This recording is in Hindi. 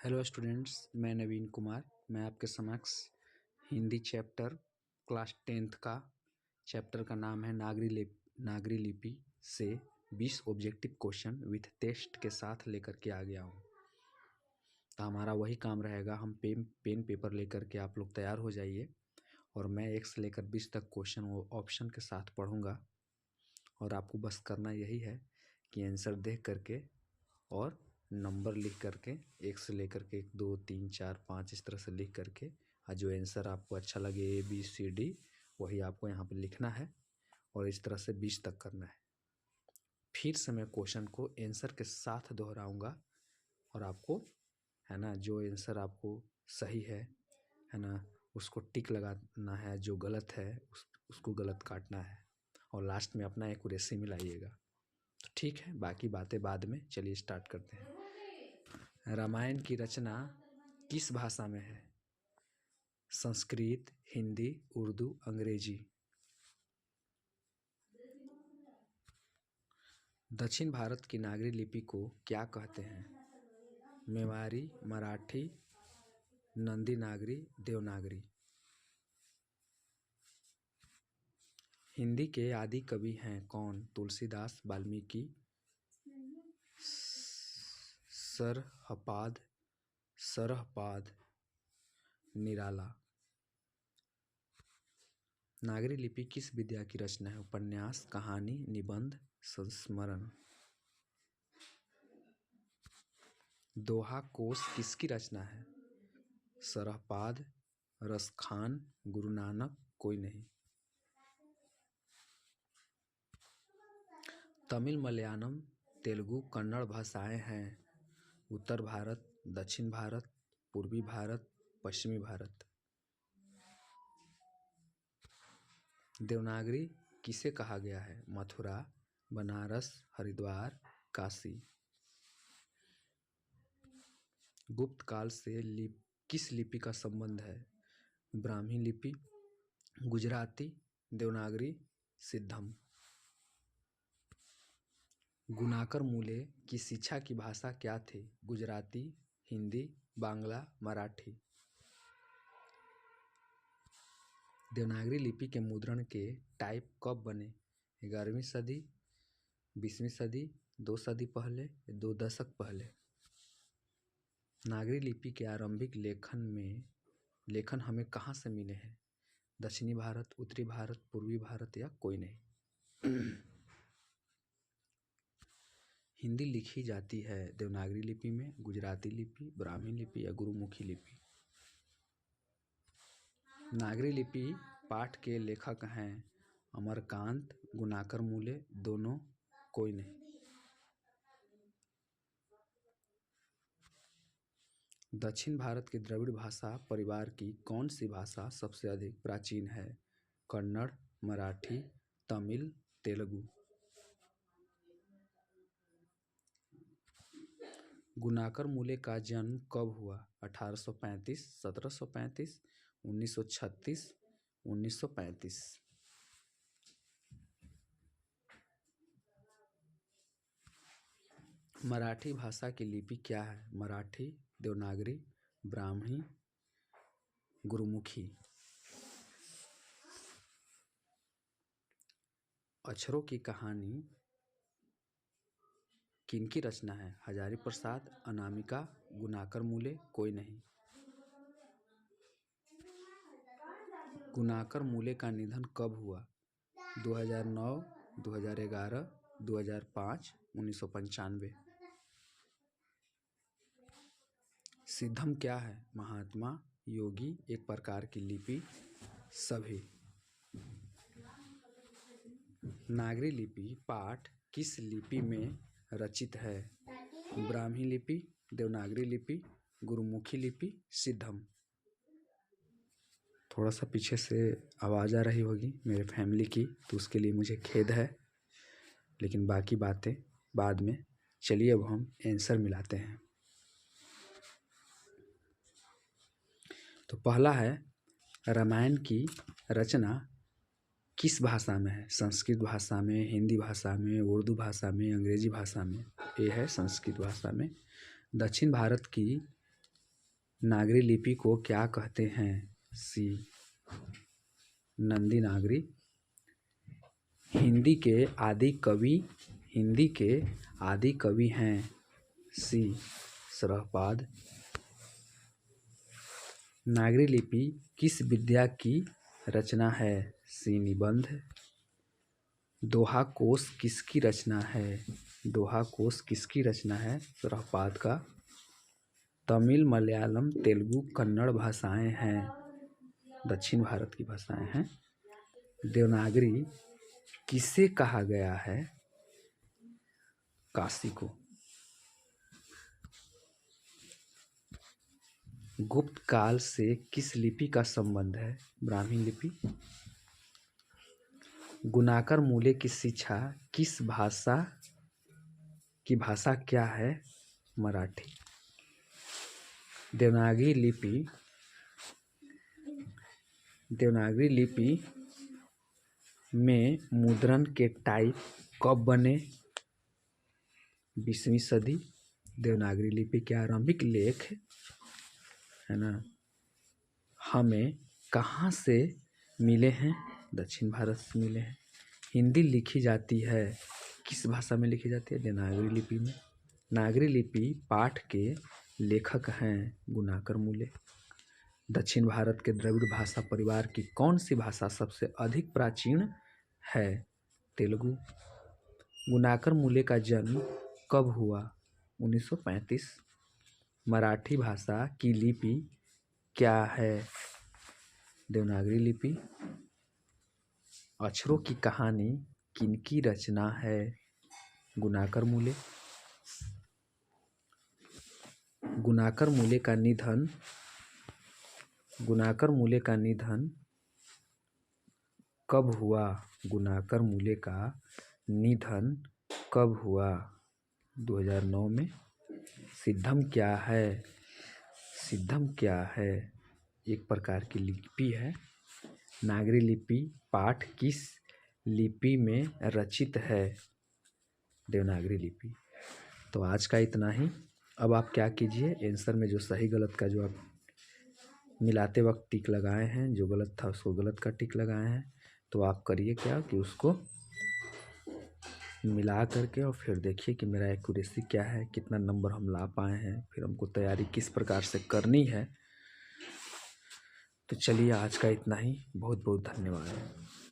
हेलो स्टूडेंट्स, मैं नवीन कुमार। मैं आपके समक्ष हिंदी चैप्टर क्लास 10th का चैप्टर का नाम है नागरी लिपि से 20 ऑब्जेक्टिव क्वेश्चन विथ टेस्ट के साथ लेकर के आ गया हूँ। तो हमारा वही काम रहेगा, हम पेन पेपर लेकर के आप लोग तैयार हो जाइए और मैं 1 से लेकर 20 तक क्वेश्चन वो ऑप्शन के साथ पढ़ूँगा और आपको बस करना यही है कि आंसर देख करके और नंबर लिख करके 1 से लेकर के 1 2 3 4 5 इस तरह से लिख करके और जो आंसर आपको अच्छा लगे ABCD वही आपको यहाँ पे लिखना है और इस तरह से 20 तक करना है। फिर से मैं क्वेश्चन को आंसर के साथ दोहराऊंगा और आपको है ना, जो आंसर आपको सही है ना, उसको टिक लगाना है, जो गलत है उसको गलत काटना है और लास्ट में अपना एक्यूरेसी मिलाइएगा। तो ठीक है, बाकी बातें बाद में। चलिए स्टार्ट करते हैं। रामायण की रचना किस भाषा में है? संस्कृत, हिंदी, उर्दू, अंग्रेजी। दक्षिण भारत की नागरी लिपि को क्या कहते हैं? मेवाड़ी, मराठी, नंदी नागरी, देवनागरी। हिंदी के आदि कवि हैं कौन? तुलसीदास, वाल्मीकि, सरहपाद, निराला। नागरी लिपि किस विद्या की रचना है? उपन्यास, कहानी, निबंध, संस्मरण। दोहा कोश किसकी रचना है? सरहपाद, रसखान, गुरु नानक, कोई नहीं। तमिल, मलयालम, तेलुगु, कन्नड़ भाषाएं हैं। उत्तर भारत, दक्षिण भारत, पूर्वी भारत, पश्चिमी भारत। देवनागरी किसे कहा गया है? मथुरा, बनारस, हरिद्वार, काशी। गुप्त काल से किस लिपि का संबंध है? ब्राह्मी लिपि, गुजराती, देवनागरी, सिद्धम। गुनाकर मूले की शिक्षा की भाषा क्या थी? गुजराती, हिंदी, बांग्ला, मराठी। देवनागरी लिपि के मुद्रण के टाइप कब बने? 11वीं सदी, 20वीं सदी, 2 सदी पहले, 2 दशक पहले। नागरी लिपि के आरंभिक लेखन हमें कहाँ से मिले हैं? दक्षिणी भारत, उत्तरी भारत, पूर्वी भारत या कोई नहीं। हिंदी लिखी जाती है देवनागरी लिपि में, गुजराती लिपि, ब्राह्मी लिपि या गुरुमुखी लिपि। नागरी लिपि पाठ के लेखक हैं अमरकांत, गुनाकर मूले, दोनों, कोई नहीं। दक्षिण भारत के द्रविड़ भाषा परिवार की कौन सी भाषा सबसे अधिक प्राचीन है? कन्नड़, मराठी, तमिल, तेलुगु। गुनाकर मूले का जन्म कब हुआ? 1835, 1735, 1936, 1935। मराठी भाषा की लिपि क्या है? मराठी, देवनागरी, ब्राह्मी, गुरुमुखी। अक्षरों की कहानी किनकी रचना है? हजारी प्रसाद, अनामिका, गुनाकर मूले, कोई नहीं। गुनाकर मूले का निधन कब हुआ? 2009, 2011, 2005, 1995। सिद्धम क्या है? महात्मा, योगी, एक प्रकार की लिपि, सभी। नागरी लिपि पाठ किस लिपि में रचित है? ब्राह्मी लिपि, देवनागरी लिपि, गुरुमुखी लिपि, सिद्धम। थोड़ा सा पीछे से आवाज़ आ रही होगी मेरे फैमिली की, तो उसके लिए मुझे खेद है, लेकिन बाकी बातें बाद में। चलिए अब हम आंसर मिलाते हैं। तो पहला है, रामायण की रचना किस भाषा में है? संस्कृत भाषा में, हिंदी भाषा में, उर्दू भाषा में, अंग्रेजी भाषा में। ये है संस्कृत भाषा में। दक्षिण भारत की नागरी लिपि को क्या कहते हैं? सी नंदी नागरी। हिंदी के आदि कवि हैं? सी शरहपाद। नागरी लिपि किस विद्या की रचना है? सी निबंध। दोहा कोश किसकी रचना है? दोहा कोश किसकी रचना है? शरहपाद का। तमिल, मलयालम, तेलुगु, कन्नड़ भाषाएं हैं, दक्षिण भारत की भाषाएं हैं। देवनागरी किसे कहा गया है? काशी को। गुप्त काल से किस लिपि का संबंध है? ब्राह्मी लिपि। गुणाकर मूले की शिक्षा किस भाषा की भाषा क्या है? मराठी। देवनागरी लिपि में मुद्रण के टाइप कब बने? 20वीं सदी। देवनागरी लिपि के आरंभिक लेख है ना हमें कहाँ से मिले हैं? दक्षिण भारत से मिले हैं। हिंदी लिखी जाती है किस भाषा में लिखी जाती है? देवनागरी लिपि में। नागरी लिपि पाठ के लेखक हैं गुणाकर मूले। दक्षिण भारत के द्रविड़ भाषा परिवार की कौन सी भाषा सबसे अधिक प्राचीन है? तेलुगु। गुणाकर मूले का जन्म कब हुआ? 1935। मराठी भाषा की लिपि क्या है? देवनागरी लिपि। अक्षरों की कहानी किनकी रचना है? गुणाकर मूले। गुणाकर मूले का निधन कब हुआ? गुणाकर मूले का निधन कब हुआ? 2009 में। सिद्धम क्या है? सिद्धम क्या है? एक प्रकार की लिपि है। नागरी लिपि पाठ किस लिपि में रचित है? देवनागरी लिपि। तो आज का इतना ही। अब आप क्या कीजिए, आंसर में जो सही गलत का जो आप मिलाते वक्त टिक लगाए हैं, जो गलत था उसको गलत का टिक लगाए हैं, तो आप करिए क्या कि उसको मिला करके और फिर देखिए कि मेरा एक्यूरेसी क्या है, कितना नंबर हम ला पाए हैं, फिर हमको तैयारी किस प्रकार से करनी है। तो चलिए आज का इतना ही। बहुत बहुत धन्यवाद।